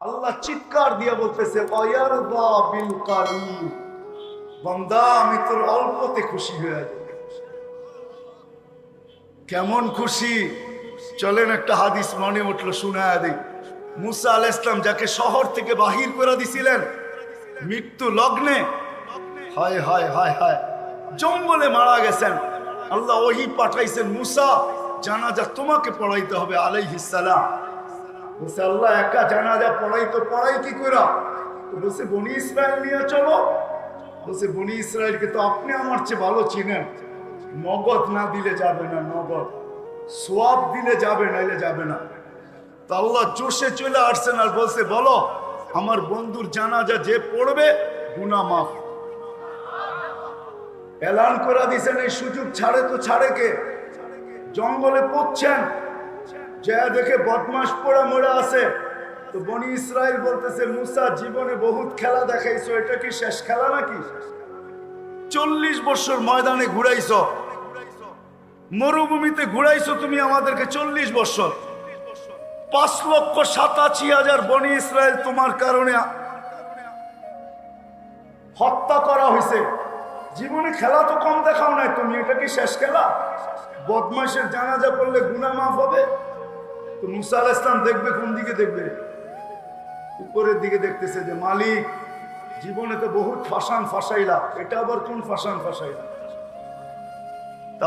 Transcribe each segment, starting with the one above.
আল্লাহ চিৎকার দিয়ে বলতেছে ওয়ায়ারদা বিল কালিল, বান্দা আমি তোর অল্পতে খুশি হয়ে যাই। কেমন খুশি? চলেন একটা হাদিস মনে উঠলো, শুনায়া দেই। মুসা আলাইহিস সালাম যাকে শহর থেকে বাহির করে দিছিলেন মৃত্যু লগ্নে, হায় হায় হায় হায়, জঙ্গলে মারা গেছেন। আল্লাহ ওহী পাঠাইছেন, মুসা জানাজা তোমাকে পড়াইতে হবে আলাইহিস সালাম। বলছে আল্লাহ একা জানাজা পড়াই কি করে? বলছে বনি ইসরায়েল নিয়ে চলো। বলছে বনি ইসরায়েলকে তো আপনি আমার চেয়ে ভালো চিনেন, নগদ না দিলে যাবে না, নগদ সোয়াব দিলে যাবে, নাইলে যাবে না। তা আল্লাহ জোশে চলে আসছেন আর বলছে বলো আমার বন্ধুর জানাজা যে পড়বে গুনাহ মাফ। এলান করে দিয়েছেন, এই সুযোগ ছাড়ে তো ছাড়ে কে? জঙ্গলে পড়ছেন, যা দেখে বদমাস পড়া মরে আছে। তো বনি ইসরায়েল বলতেছে মুসা জীবনে বহুত খেলা দেখাইছো, এটা কি শেষ খেলা নাকি? 40 বছর ময়দানে ঘুরাইছো, মরুভূমিতে ঘুরাইছো তুমি আমাদেরকে 40 বছর। 5,87,000 বনি ইসরায়েল তোমার কারণে হত্যা করা হয়েছে। জীবনে খেলা তো কম দেখাও নাই তুমি, এটা কি শেষ খেলা? বদমাশের জানাজা পড়লে গুনাহ মাফ হবে? তো মুসা আলাইহিস সালাম দেখবে কোন দিকে? দেখবে উপরের দিকে, দেখতেছে যে মালিক জীবনে তো বহুত ফাসান ফাসাইলা, এটা আবার কোন ফাসান ফাসাইলা?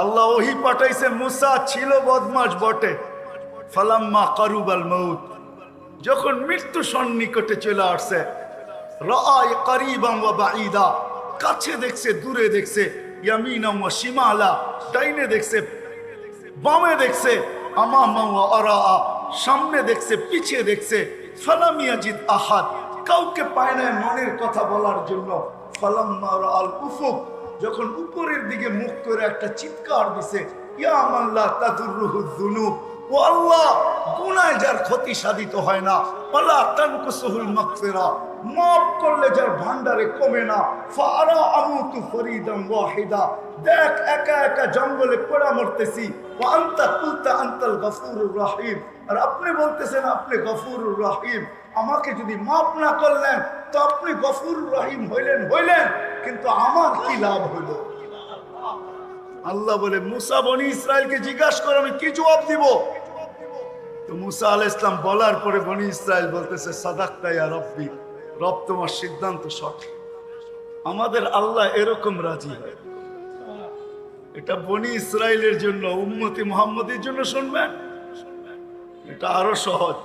আল্লাহ ওহী পাঠাইছে, মুসা ছিল বদমাশ বটে, ফালাম্মা কারুবাল মউত, যখন মৃত্যু সন্নিকটে চলে আসছে, রাআ কারীবান ওয়া বাঈদা, কাছে দেখছে দূরে দেখছে, ইয়ামিনা ওয়া শিমালা, ডাইনে দেখছে বামে দেখছে, আমামা ওয়া আরা, সামনে দেখছে পিছে দেখছে, ফালাম ইয়াজিদ আহাদ, কাউকে পায় না মনের কথা বলার জন্য। ফালাম্মা রাআল উফুক, যখন উপরের দিকে মুখ করে একটা চিৎকার দিছে, ইয়া মান লা তাদুররুহু যুনুব, ও আল্লাহ গুনাহ যার ক্ষতি সাধিত হয় না, ওয়ালা তানকুসুহুল মাগফিরা, মাফ করলে যার ভান্ডারে কমে না, ফাআরা আমুতু ফরিদান ওয়াহিদা, দেখ একা একা জঙ্গলে পড়া মরতেছি, ওয়া আনতা কুলতা আনতাল গফুরুর রহিম, আর আপনি বলতেছেন আপনি গফুরুর রহিম। আমাকে যদি মাফ না করলেন তো আপনি গফুরুর রহিম হইলেন, কিন্তু আমার কি লাভ হলো? আল্লাহ বলে মুসা বনি ইসরায়েলকে জিজ্ঞাসা করে আমি কি জবাব দিব? তো মুসা আলাইহিস সালাম বলার পরে বনি ইসরায়েল বলতেছে সাদাক্তা ইয়া রব্বি, রব তোমার সিদ্ধান্ত সঠিক। আমাদের আল্লাহ এরকম রাজি হয়। এটা বনি ইসরায়েলের জন্য, উম্মতি মুহাম্মদের জন্য শুনবেন, এটা আরো সহজ।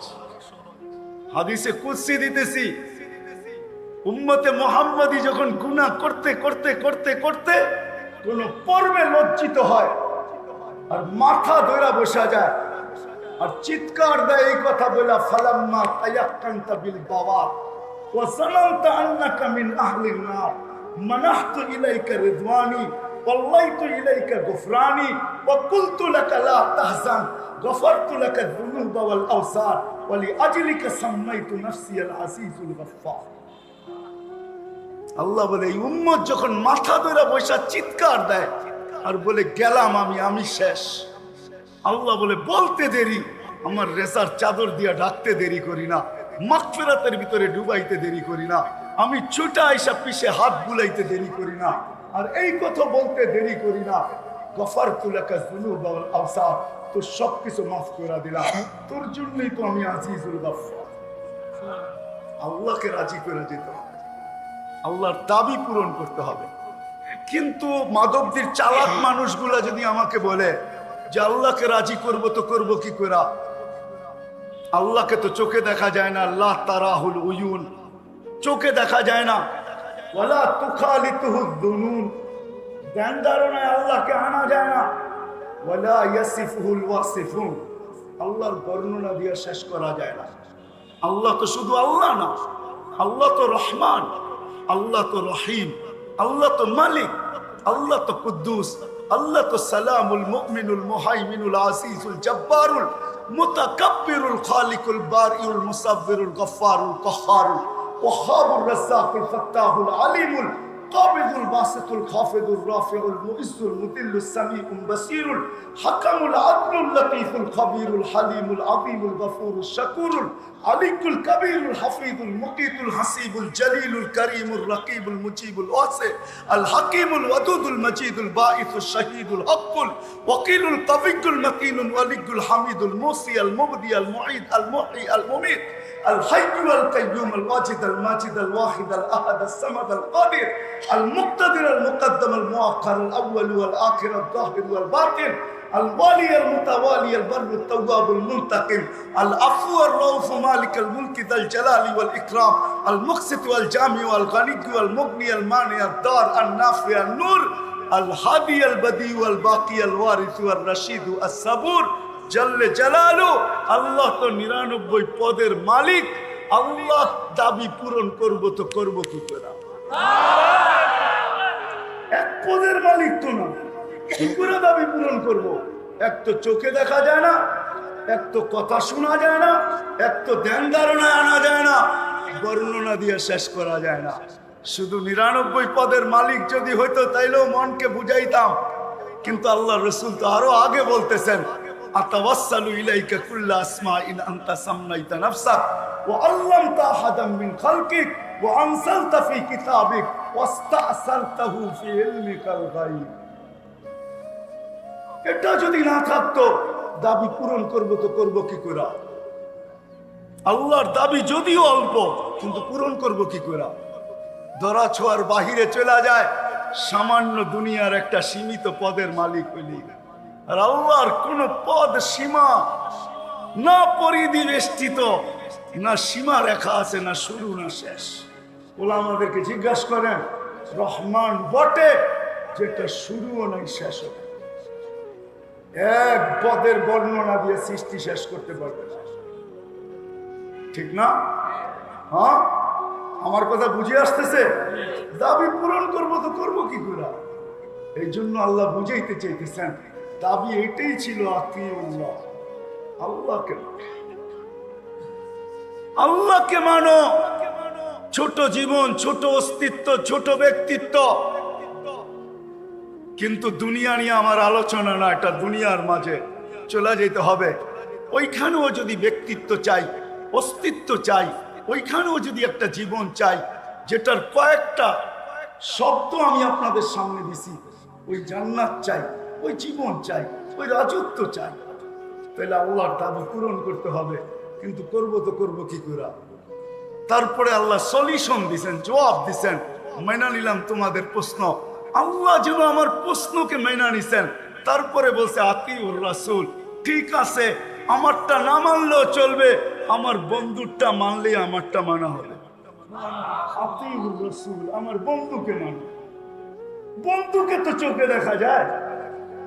হাদিসে কুদসি দিতেছি, উম্মতে মুহাম্মদি যখন গুনাহ করতে করতে করতে করতে কোন পর্বে লজ্জিত হয় আর মাথা ধরে বসা যায় আর চিৎকার দেয় এই কথা বলে, ফালাম্মা তায়াক্কানতা বিল বাওয়া ওয়া সানানতা আন্নাকা মিন আহলিন নার মানাহতু ইলাইকা রিদওয়ানি ওয়াল্লাইতু ইলাইকা গুফরানি ওয়া কুলতু লাকা লা তাহজান গফারতু লাকা যুনুবা ওয়াল আওসার ওয়া লিআজলিকা সাম্মাইতু নাফসি আল আজিজুল গফফার। আল্লাহ বলে এই উম্মত যখন মাথা ধরে বসা চিৎকার দেয় আর বলে গেলাম আমি শেষ, আল্লাহ বলে বলতে দেরি, আমার রেসার চাদর দিয়া ঢাকতে দেরি করি না, মাগফিরাতের ভিতরে ডুবাইতে দেরি করি না, আমি ছুটা আইসা পিছে হাত বুলাইতে দেরি করি না, আর এই কথা বলতে দেরি করি না, গফারতু লাকা যুনুবা ওয়াল আওসার, তোর সবকিছু মাফ করে দিলাম, তোর জন্যই তো আমি আজিজুল গফফার। আল্লাহকে রাজি করে দিতে হবে, আল্লাহর দাবি পূরণ করতে হবে। কিন্তু মাধবদীর চালাক মানুষগুলা যদি আমাকে বলে যে আল্লাহকে রাজি করব, তো করব কি করে? আল্লাহকে তো চোখে দেখা যায় না, আল্লাহ তারাহুল উয়ুন, চোখে দেখা যায় না, ওয়ালা তুখালিতুহুদ দুনুন, ধ্যান ধারণায় আল্লাহকে আনা যায় না, ওয়ালা ইয়াসিফুহুল ওয়াসিফুন, আল্লাহর বর্ণনা দিয়ে শেষ করা যায় না। আল্লাহ তো শুধু আল্লাহ না, আল্লাহ তো রহমান, আল্লাহ তো রহিম, আল্লাহ তো মালিক, আল্লাহ তো কুদ্দুস, আল্লাহ তো সালামুল মুমিনুল মুহাইমিনুল আসিসুল জব্বারুল মুতাকাব্বিরুল খালিকুল বারিউল মুসাব্বিরুল গফফারুল কাহ্হারুল ওয়াহাবুর রাজ্জাকুল ফাত্তাহুল আলিমুল القابض الباسط الخافض الرافع المعز المذل السميع البصير الحكم العدل اللطيف الخبير الحليم العظيم الغفور الشكور العلي الكبير الحفيظ المقيت الحسيب الجليل الكريم الرقيب المجيب الواسع الحكيم الودود المجيد الباعث الشهيد الحق الوكيل القوي المتين الولي الحميد الموصي المبدي المعيد المحيي المميت الحي والقيوم الواجد الماجد الواحد الأحد الصمد القادر المقتدر المقدم المؤخر الأول والآخر الظاهر والباطن الوالي المتوالي البر التواب المنتقم العفو الرؤوف مالك الملك ذا الجلال والإكرام المقسط والجامع والغني والمغني المانع الدار النافع النور الهادي البديع والباقي الوارث والرشيد الصبور জল্লে জালালু। আল্লাহ তো 99 পদের মালিক। আল্লাহ দাবি পূরণ করব তো করব কি করে? এক পদের মালিক তো না, কি করে দাবি পূরণ করব? এক তো চোখে দেখা যায় না, এক তো কথা শোনা যায় না, এক তো ধ্যান ধারণা আনা যায় না, বর্ণনা দিয়ে শেষ করা যায় না। শুধু 99 পদের মালিক যদি হইতো তাইলেও মনকে বুঝাইতাম, কিন্তু আল্লাহ রসুল তো আরো আগে বলতেছেন আতাওয়াসসালু ইলাইকা কুল্লা আসমাইন আনতা সামনাইতা নাফসাক ওয়া আল্লামতা আহাদাম মিন খালকিক ওয়া আনসালতা ফি কিতাবিক ওয়াস্তাসারতাহু ফি ইলমিকাল গায়ব। এটা যদি না থাকতো দাবি পূরণ করব তো করব কি করে? আল্লাহর দাবি যদিও অল্প, কিন্তু পূরণ করব কি করে? ধরা ছোঁয়ার বাহিরে চলে যায়, সামান্য দুনিয়ার একটা সীমিত পদের মালিক হইলি। আর আল্লাহর কোন পদ সীমা না পরিবেষ্টিত, না সীমা রেখা আছে, না শুরু না শেষ। ওলা আমাদেরকে জিজ্ঞাসা করেন, রহমান বটে যেটা শুরুও নাই শেষও নাই। এক পদের বর্ণনা দিয়ে সৃষ্টি শেষ করতে পারবে না, ঠিক না? হ্যাঁ, আমার কথা বুঝে আসতেছে? দাবি পূরণ করবো তো করবো কি করে? এই জন্য আল্লাহ বুঝাইতে চাইতেছেন, দাবি এটাই ছিল আতিউল্লাহ, আল্লাহকে আল্লাহকে মানো। ছোট জীবন, ছোট অস্তিত্ব, ছোট ব্যক্তিত্ব, কিন্তু দুনিয়া নিয়ে আমার আলোচনা না, এটা দুনিয়ার মাঝে চলে যেতে হবে। ওইখানেও যদি ব্যক্তিত্ব চাই, অস্তিত্ব চাই, ওইখানেও যদি একটা জীবন চাই যেটার কয়েকটা শব্দ আমি আপনাদের সামনে দিছি, ওই জান্নাত চাই, ওই জীবন চাই, ওই রাজত্ব চাই, তাহলে আল্লাহর দাবি পূরণ করতে হবে। কিন্তু করবো তো করবো কি করে? তারপরে আল্লাহ সলিউশন দিছেন, জবাব দিছেন। মেনা নিলাম তোমাদের প্রশ্ন, আল্লাহ যেন আমার প্রশ্নকে মেনা নিছেন। তারপরে বলছে আতিউর রাসূল, ঠিক আছে আমারটা না মানলেও চলবে, আমার বন্ধুরটা মানলে আমারটা মানা হবে। আতিউর রাসূল, আমার বন্ধুকে মানো। বন্ধুকে তো চোখে দেখা যায়,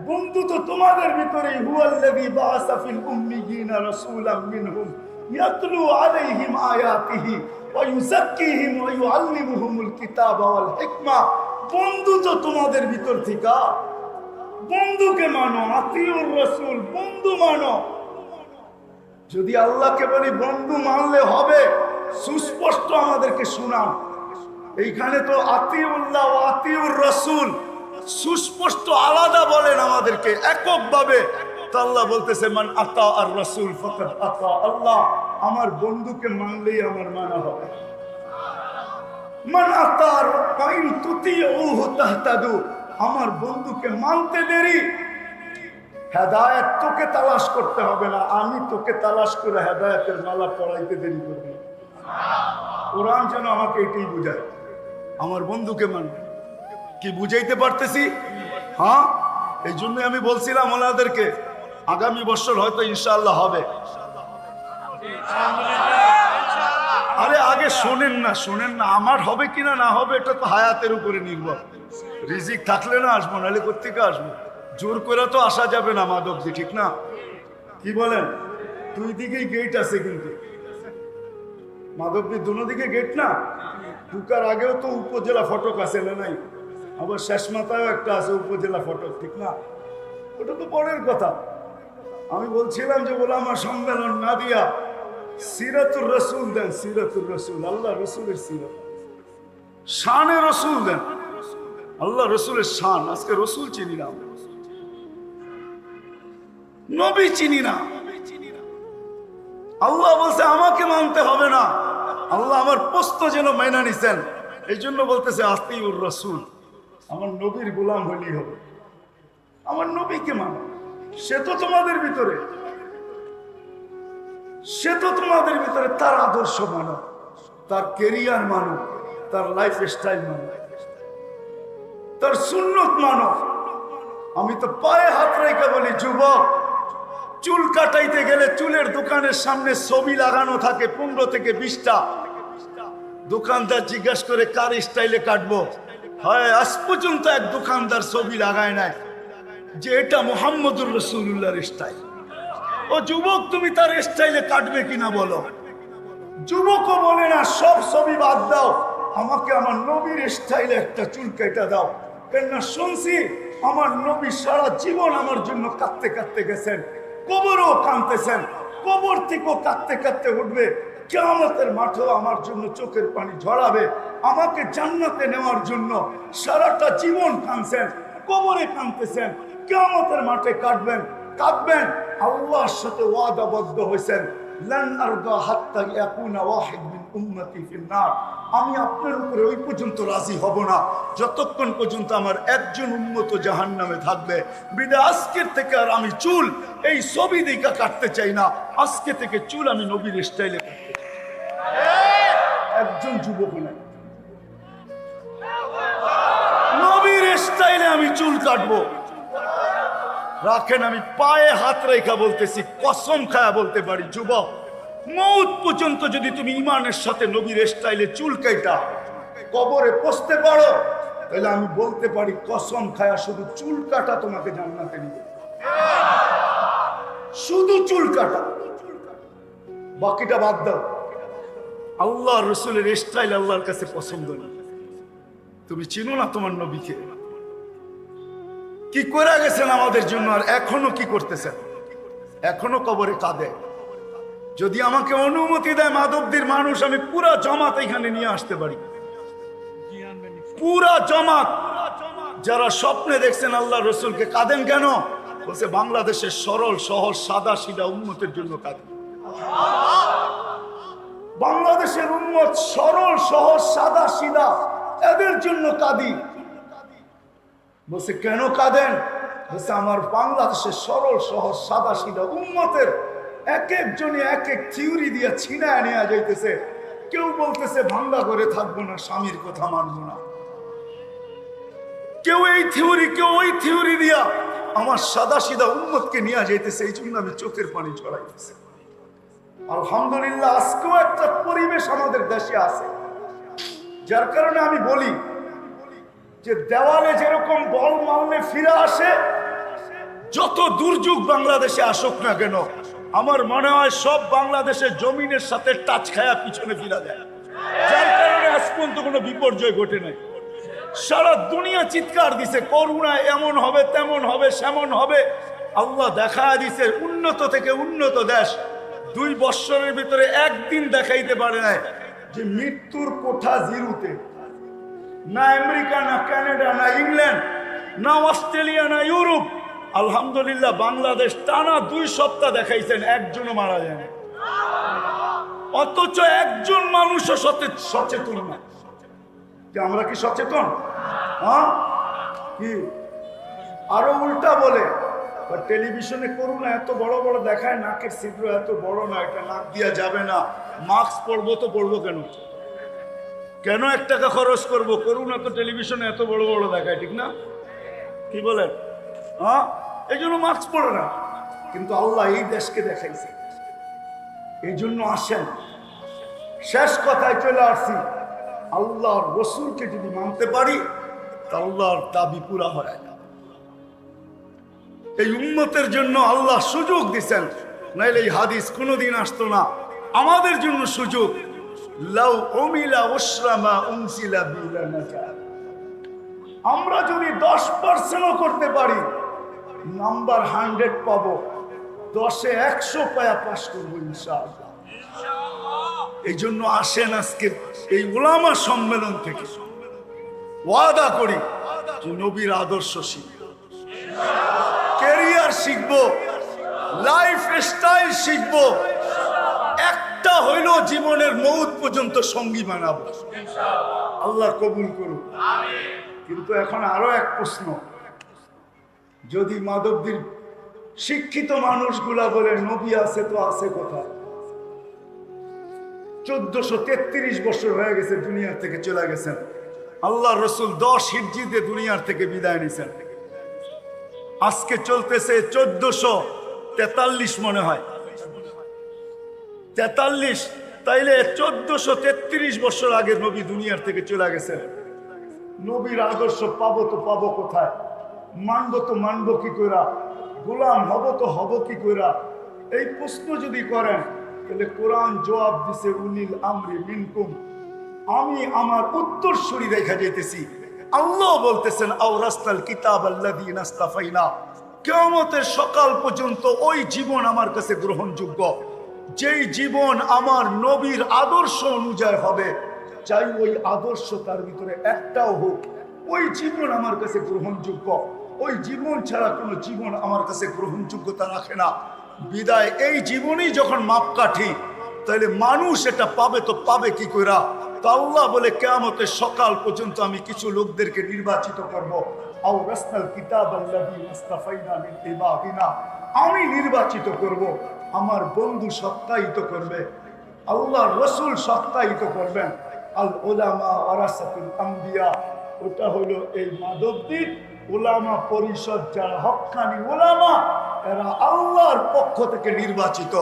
বন্ধু তো তোমাদের ভিতরেই। হুয়াল্লাযী বাআসা ফিল উম্মিয়িনা রাসূলাম মিনহুম ইয়াতলু আলাইহিম আয়াতিহি ওয়া ইউযাক্কিহিম ওয়া ইউআল্লিমুহুমুল কিতাবা ওয়াল হিকমা। বন্ধু তো তোমাদের ভিতর থেকে। বন্ধুকে মানো, আতিউর রাসূল, বন্ধু মানো। যদি আল্লাহকে বলি বন্ধু মানলে হবে, সুস্পষ্ট আমাদেরকে শোনান। এইখানে তো আতিউল্লাহ ও আতিউর রাসূল সুস্পষ্ট আলাদা বলেন আমাদেরকে এককভাবে। তো আল্লাহ বলতেছে মান আতা আর রাসূল ফাকাদ আতা আল্লাহ, আমার বন্ধুকে মানলেই আমার মানা হবে। মান আতা কাইন তুতিউহু তাহতাদু, আমার বন্ধুকে মানতে দেরি। হেদায়েত তোকে তালাশ করতে হবে না, আমি তোকে তালাশ করে হেদায়েতের মালা পরাইতে দেরি করব। কোরআন যেন আমাকে এটাই বুঝায়, আমার বন্ধুকে মান। কি বুঝাইতে পারতেছি? হ্যাঁ, এই জন্য আমি বলছিলাম ওনাদেরকে আগামী বছর হয়তো ইনশাআল্লাহ হবে। আরে আগে শোনেন না, শোনেন না, আমার হবে কিনা না হবে এটা তো হায়াতের উপরে নির্ভর। রিজিক থাকলে না আসবো, নাহলে কোত্থেকে আসবো? জোর করে তো আসা যাবে না মাধবজি, ঠিক না? কি বলেন? দুই দিকেই গেট আছে, কিন্তু মাধবজি দুনো দিকে গেট না। ঢুকার আগেও তো উপজেলা ফটক আছে না নাই? আবার শেষ মাথায়ও একটা আছে উপজেলা ফটক, ঠিক না? ওটা তো পরের কথা। আমি বলছিলাম যে ওলামা সম্মেলন না দিয়া সিরাতুর রাসূল দেন, সিরাতুর রাসূল, আল্লাহ রসুলের সিরাত, শানে রসুল দেন। আল্লাহ রসুলের শান। আজকে রসুল চিনি না, নবী চিনি না। আল্লাহ বলছে আমাকে মানতে হবে না, আল্লাহ আমার প্রশ্ন যেন মাইনা নিছেন। এই জন্য বলতেছে আতিউর রসুল, আমার নবীর গোলাম হলেই হবে। আমার নবীকে মানো, সে তো তোমাদের ভিতরে, সে তো তোমাদের ভিতরে। তার আদর্শ মানো, তার কেরিয়ার মানো, তার লাইফ স্টাইল মানো, তার সুন্নত মানো। আমি তো পায়ে হাত রেখে বলি, যুবক, চুল কাটাইতে গেলে চুলের দোকানের সামনে ছবি লাগানো থাকে 15 থেকে 20টা। দোকানদার জিজ্ঞাসা করে কার স্টাইলে কাটবো, হয় আজ পর্যন্ত এক দোকানদার ছবি লাগায় নাই যে এটা মুহাম্মদুর রাসূলুল্লাহর স্টাইল। ও যুবক, তুমি তার স্টাইলে কাটবে কিনা বলো। যুবকও বলে না, সব ছবি বাদ দাও, আমাকে আমার নবীর স্টাইলে একটা চুল কেটে দাও। কেননা শুনছি আমার নবী সারা জীবন আমার জন্য কাঁদতে কাঁদতে গেছেন, কবরও কাঁদতেছেন, কবর থেকেও কাঁদতে কাঁদতে উঠবে, কিয়ামতের মাঠেও আমার জন্য চোখের পানি ঝরাবে। আমাকে জান্নাতে নেওয়ার জন্য সারাটা জীবন কাঁদছেন, কবরে কাঁদতেছেন, কিয়ামতের মাঠে কাঁদবেন, কাঁদবেন। আল্লাহর সাথে ওয়াদাবদ্ধ হয়েছেন, লান আরদা হাত্তা ইয়াকুনা ওয়াহিদ মিন উম্মতি ফিন নার। আমি আপনার উপরে ওই পর্যন্ত রাজি হব না যতক্ষণ পর্যন্ত আমার একজন উম্মত জাহান্নামে থাকবে। বিদা আজকের থেকে আর আমি চুল এই ছবি দেখা কাটতে চাই না, আজকে থেকে চুল আমি নবীর স্টাইলে কাটতে চাই। একজন যুবক নাই, নবীর স্টাইলে আমি চুল কাটবো। রাখেন, আমি পায়ে হাত রেখা বলতেছি, কসম খায়া বলতে পারি, যুবক, মৌত পর্যন্ত যদি তুমি ইমানের সাথে নবীর স্টাইলে চুল কাটা কবরে পৌঁছতে পারো, তাহলে আমি বলতে পারি কসম খায়া শুধু চুল কাটা তোমাকে জান্নাতে নিবে। শুধু চুল কাটা, বাকিটা বাদ দাও। আল্লাহ রসুলের স্টাইল আল্লাহর কাছে পছন্দ না। তুমি চিনো না তোমার নবীকে, কি করে গেছেন আমাদের জন্য, আর এখনো কি করতেছেন। এখনো কবরে কাঁদে। যদি আমাকে অনুমতি দেয় মাধবদীর মানুষ, আমি পুরা জামাত এখানে নিয়ে আসতে পারি, পুরা জামাত। যারা স্বপ্নে দেখছেন আল্লাহ রসুলকে, কাঁদেন কেন? বলছে বাংলাদেশের সরল সহজ সাদা সিধা উম্মতের জন্য কাঁদে। বাংলাদেশের উম্মত সরল সহজ সাদা সিধা, এদের জন্য কাঁদি। বলছে কেন কাঁদেন? বলছে আমার বাংলাদেশের সরল সহজ সাদা সিধা উম্মতের এক একজনে এক এক থিওরি দিয়া ছিনায় নেওয়া যাইতেছে। কেউ বলতেছে ভাঙ্গা করে থাকবো না, স্বামীর কথা মানবো না, কেউ এই থিওরি, কেউ ওই থিওরি দিয়া আমার সাদা সিধা উম্মতকে নিয়ে যাইতেছে। এই জন্য আমি চোখের পানি ছড়াইতেছি। আলহামদুলিল্লাহ, আজকেও একটা পরিবেশ আমাদের দেশে আছে, যার কারণে আমি বলি যে দেওয়ালে যেরকম বল মারলে ফিরে আসে, যত দুর্যোগ বাংলাদেশে আসুক না কেন, আমার মনে হয় সব বাংলাদেশের জমিনের সাথে টাচ খায়া পিছনে ফিরা যায়, যার কারণে আজ পর্যন্ত কোনো বিপর্যয় ঘটে নাই। সারা দুনিয়া চিৎকার দিছে করোনা এমন হবে, তেমন হবে, সেমন হবে। আল্লাহ দেখা দিছে উন্নত থেকে উন্নত দেশ 2 বছরের ভিতরে একদিন দেখাইতে পারে নাই যে মৃত্যুর কোঠা জিরোতে। না আমেরিকা, না কানাডা, না ইংল্যান্ড, না অস্ট্রেলিয়া, না ইউরোপ। আলহামদুলিল্লাহ বাংলাদেশ টানা 2 সপ্তাহ দেখাইছেন, একজনও মারা যায় না। অথচ একজন মানুষও সচেতন না। আমরা কি সচেতন? হ্যাঁ, কি আরো উল্টা বলে, টেলিভিশনে করোনা এত বড় বড় দেখায়, নাকের ছিদ্র এত বড় না, এটা নাক দিয়া যাবে না, মাস্ক পরবো তো পরবো কেন? কেন 1 টাকা খরচ করবো? করোনা তো টেলিভিশনে এত বড় বড় দেখায়, ঠিক না? কি বলেন? হ্যাঁ, এই জন্য মাস্ক পরে না। কিন্তু আল্লাহ এই দেশকে দেখাইছে, এই জন্য আসেন। শেষ কথায় চলে আসছি, আল্লাহর রসুলকে যদি মানতে পারি, তা আল্লাহর দাবি পুরা হয়। এই উম্মতের জন্য আল্লাহ সুযোগ দিচ্ছেন, নাইলে এই হাদিস কোনোদিন আসতো না। আমাদের জন্য সুযোগ। লাউ উমিলা উসরামা উনসিলা বিলানাকা। আমরা যদি 10% করতে পারি, নাম্বার 100 পাবো, 10-এ 100 পায়া পাস করবো ইনশাআল্লাহ। এই জন্য আসেন আজকে এই উলামা সম্মেলন থেকে ওয়াদা করি, যে নবীর আদর্শ শিখব, ক্যারিয়ার শিখব, লাইফ স্টাইল শিখব, একটা হইল জীবনের মৌত পর্যন্ত সঙ্গী বানাবো। আল্লাহ কবুল করুন। কিন্তু এখন আরো এক প্রশ্ন, যদি মাধবদীর শিক্ষিত মানুষগুলা বলে নবী আছে তো আছে কোথায়? 1433 বছর হয়ে গেছে দুনিয়ার থেকে চলে গেছেন। আল্লাহ রসুল 10 হিজরিতে দুনিয়ার থেকে বিদায় নিছেন। আজকে চলতেছে 1443 মনে হয়, 43। তাইলে 1433 বছর আগে নবী দুনিয়ার থেকে চলে গেছেন। নবীর আদর্শ পাবো তো পাবো কোথায়? মানবো তো মানবো কি কইরা? গোলাম হব তো হব কি কইরা? এই প্রশ্ন যদি করেন তাহলে কোরআন জবাব দিছে উলিল আমরি মিনকুম। আমি আমার উত্তরসূরি দেখা যাইতেছি। আল্লাহ বলতেছেন আওরাসনাল কিতাব আল্লাযীনা ইসতাফাইনা। কিয়ামতের সকাল পর্যন্ত ওই জীবন আমার কাছে গ্রহণযোগ্য, যেই জীবন আমার নবীর আদর্শ অনুযায়ী হবে, চাই ওই আদর্শ তার ভিতরে একটাও হোক, ওই জীবন আমার কাছে গ্রহণযোগ্য। ওই জীবন ছাড়া কোনো জীবন আমার কাছে গ্রহণযোগ্যতা রাখে না। বিদায় এই জীবনই যখন মাপকাঠি, তাহলে মানুষ এটা পাবে তো পাবে কি কইরা? তো আল্লাহ বলে কিয়ামতের সকাল পর্যন্ত আমি কিছু লোকদেরকে নির্বাচিত করব। আও রাসনাল কিতাব আল্লাযীনা ইসতাফাইনা মিন ইবাদিনা। আমি নির্বাচিত করব, আমার বন্ধু সত্যায়িত করবে, আল্লাহর রাসূল সত্যায়িত করবেন। আল উলামা ওয়ারাসাতুল আম্বিয়া। ওটা হলো এই মাধবদীর উলামা পরিষদ, যারা হক্কানি উলামা, এরা আল্লাহর পক্ষ থেকে নির্বাচিত।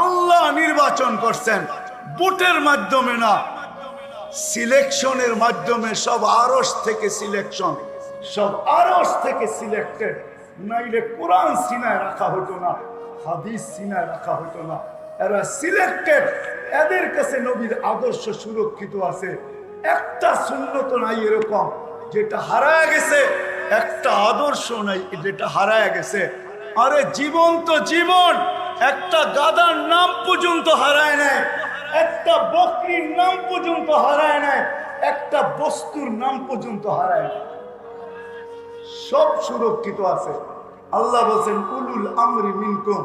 আল্লাহ নির্বাচন করছেন, ভোটের মাধ্যমে না, সিলেকশনের মাধ্যমে। সব আরশ থেকে সিলেকশন, সব আরশ থেকে সিলেক্টেড। নাইলে কোরআন সিনায় রাখা হতো না, হাদিস সিনায় রাখা হতো না। এরা সিলেক্টেড, এদের কাছে নবীর আদর্শ সুরক্ষিত আছে। একটা সুন্নত নাই এরকম যেটা হারায় গেছে, একটা আদর্শ নাই যেটা হারায় গেছে। আরে জীবন তো জীবন, একটা গাধার নাম পর্যন্ত হারায় নাই, একটা বকরির নাম পর্যন্ত হারায় নাই, একটা বস্তুর নাম পর্যন্ত হারায় নাই, সব সুরক্ষিত আছে। আল্লাহ বলছেন উলুল আমরি মিনকুম।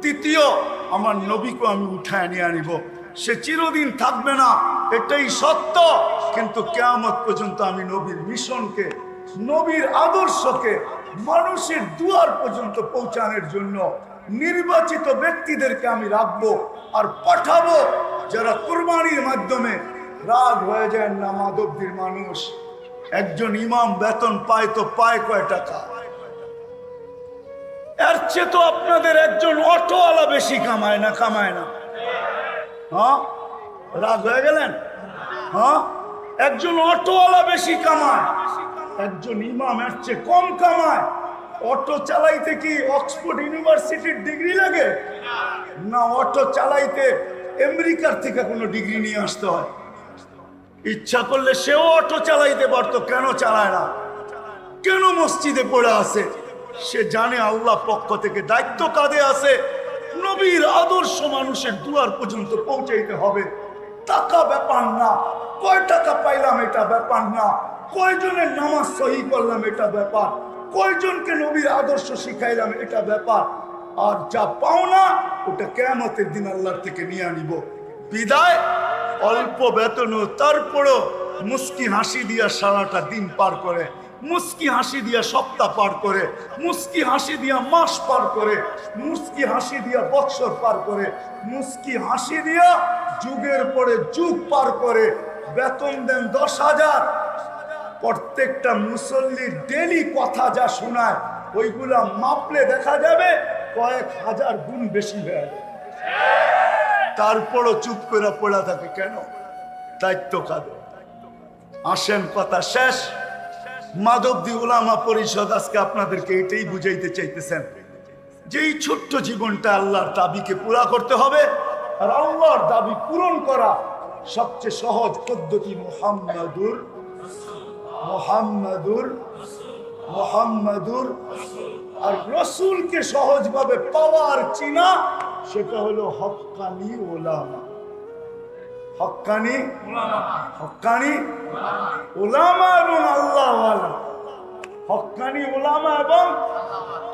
তৃতীয়, আমার নবীকে আমি উঠায় নিয়ে আনিব। সে চিরদিন থাকবে না, এটাই সত্য, কিন্তু কিয়ামত পর্যন্ত আমি নবীর মিশনকে, নবীর আদর্শকে মানুষের দুয়ার পর্যন্ত পৌঁছানোর জন্য নির্বাচিত ব্যক্তিদেরকে আমি রাখবো আর পাঠাবো, যারা কুরবানির মাধ্যমে রাগ হয়ে যায় না। মাধবদীর মানুষ, একজন ইমাম বেতন পায় তো পায় কয় টাকা? এর চেয়ে তো আপনাদের একজন অটোওয়ালা বেশি কামায় না, কামায় না? হ্যাঁ, রাগ হয়ে গেলেন? হ্যাঁ, একজন অটোওয়ালা বেশি কামায়, একজন ইমাম এর চেয়ে কম কামায়। অটো চালাইতে কি অক্সফোর্ড ইউনিভার্সিটির ডিগ্রি লাগে? না, অটো চালাইতে আমেরিকার থেকে কোনো ডিগ্রি নিয়ে আসতে হয়। ইচ্ছা করলে সেও অটো চালাইতে পারতো, কেন চালায় না? কেন মসজিদে পড়ে আছে? সে জানে আল্লাহ পক্ষ থেকে দায়িত্ব কাঁধে আছে, নবীর আদর্শ মানুষের দুয়ার পর্যন্ত পৌঁছাইতে হবে। টাকা ব্যাপার না, কয় টাকা পাইলাম এটা ব্যাপার না, কয়জনের নামাজ সহি করলাম এটা ব্যাপার, কয়জনকে নবীর আদর্শ শিখাইলাম এটা ব্যাপার। আর যা পাও না ওটা কিয়ামতের দিন আল্লাহর থেকে নিয়ে আনিব। বিদায় অল্প বেতনও তারপরও মুস্কি হাসি দিয়া সারাটা দিন পার করে, মুস্কি হাসি দিয়া সপ্তাহ পার করে, মুস্কি হাসি দিয়া মাস পার করে, মুস্কি হাসি দিয়া বৎসর পার করে, মুস্কি হাসি দিয়া যুগের পরে যুগ পার করে। বেতন দেন 10,000। প্রত্যেকটা মুসল্লির ডেলি কথা যা শোনায় ওইগুলা মাপলে দেখা যাবে কয়েক হাজার গুণ বেশি হয়ে যাবে। তারপরও চুপ করে পড়া থাকে কেন? দায়িত্ব কাঁধে। আসেন, কথা শেষ। মাধবদী উলামা পরিষদ আজকে আপনাদেরকে এটাই বুঝাইতে চাইতেছেন যে এই ছোট্ট জীবনটা আল্লাহর দাবিকে পুরা করতে হবে, আর আল্লাহর দাবি পূরণ করা সবচেয়ে সহজ পদ্ধতি মুহাম্মাদুর মুহাম্মাদুর মুহাম্মাদুর। আর রসুলকে সহজভাবে পাওয়ার চিনা, সেটা হলো হক্কানি উলামা। হক্কানি উলামা এবং আল্লাহওয়ালা। হক্কানি উলামা এবং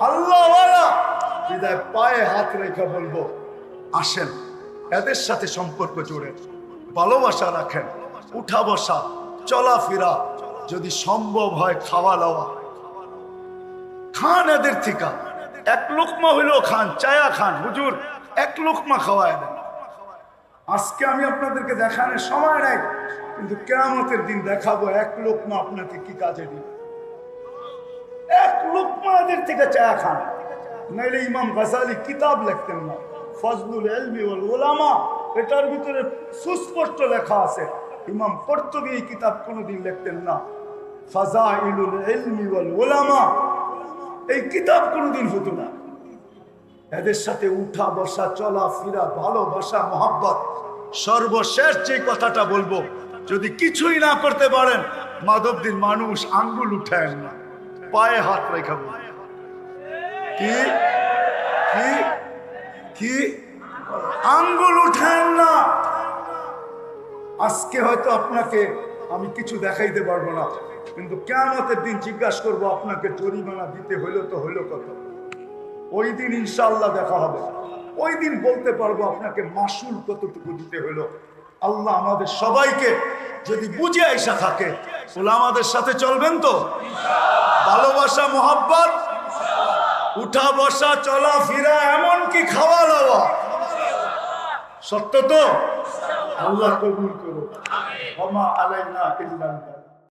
আল্লাহওয়ালা বিদায় পায়ে হাত রেখে বলবো, আসেন এদের সাথে সম্পর্ক জুড়ে ভালোবাসা রাখেন, উঠা বসা চলাফেরা, যদি সম্ভব হয় খাওয়া দাওয়া খান এদের থেকে, এক লোকমা হইলেও খান, চায়া খান, হুজুর এক লোকমা খাওয়ায় দেন। আজকে আমি আপনাদেরকে দেখানোর সময় নাই, কিন্তু কিয়ামতের দিন দেখাবো এক লোকমা আপনাকে কি কাজে দিবে। এক লোকমা এদের থেকে চায়া খান। নাইলে ইমাম গাজালি কিতাব লিখতেন না, ফজলুল ইলমি ওয়াল উলামা, এটার ভিতরে সুস্পষ্ট লেখা আছে। ইমাম কর্তুবী এই কিতাব কোনোদিন লিখতেন না, ফাজাইলুল ইলমি ওয়াল উলামা এই কিতাব কোনোদিন হতো না। এদের সাথে উঠা বসা চলা ফিরা ভালোবাসা মহব্বত। সর্বশেষ যে কথাটা বলবো, যদি কিছুই না করতে পারেন মাধবদীর মানুষ আঙ্গুল উঠায় না, পায়ে হাত রেখে বলবে, কি কি কি আঙ্গুল উঠায় না। আজকে হয়তো আপনাকে আমি কিছু দেখাইতে পারবো না, কিন্তু কিয়ামতের দিন জিজ্ঞাসা করবো আপনাকে জরিমানা দিতে হইলো তো হইলো কত। ওই দিন ইনশাআল্লাহ দেখা হবে, ওই দিন বলতে পারবো আপনাকে মাসুল কতটুকু দিতে হইলো। আল্লাহ আমাদের সবাইকে যদি বুঝে আইসা থাকে, বলে আমাদের সাথে চলবেন তো, ভালোবাসা মহব্বত, উঠা বসা চলা ফিরা, এমনকি খাওয়া দাওয়া, সত্য তো? আল্লাহ কবুল করুন। ওমা আলাইনা ইল্লাল বালাগ।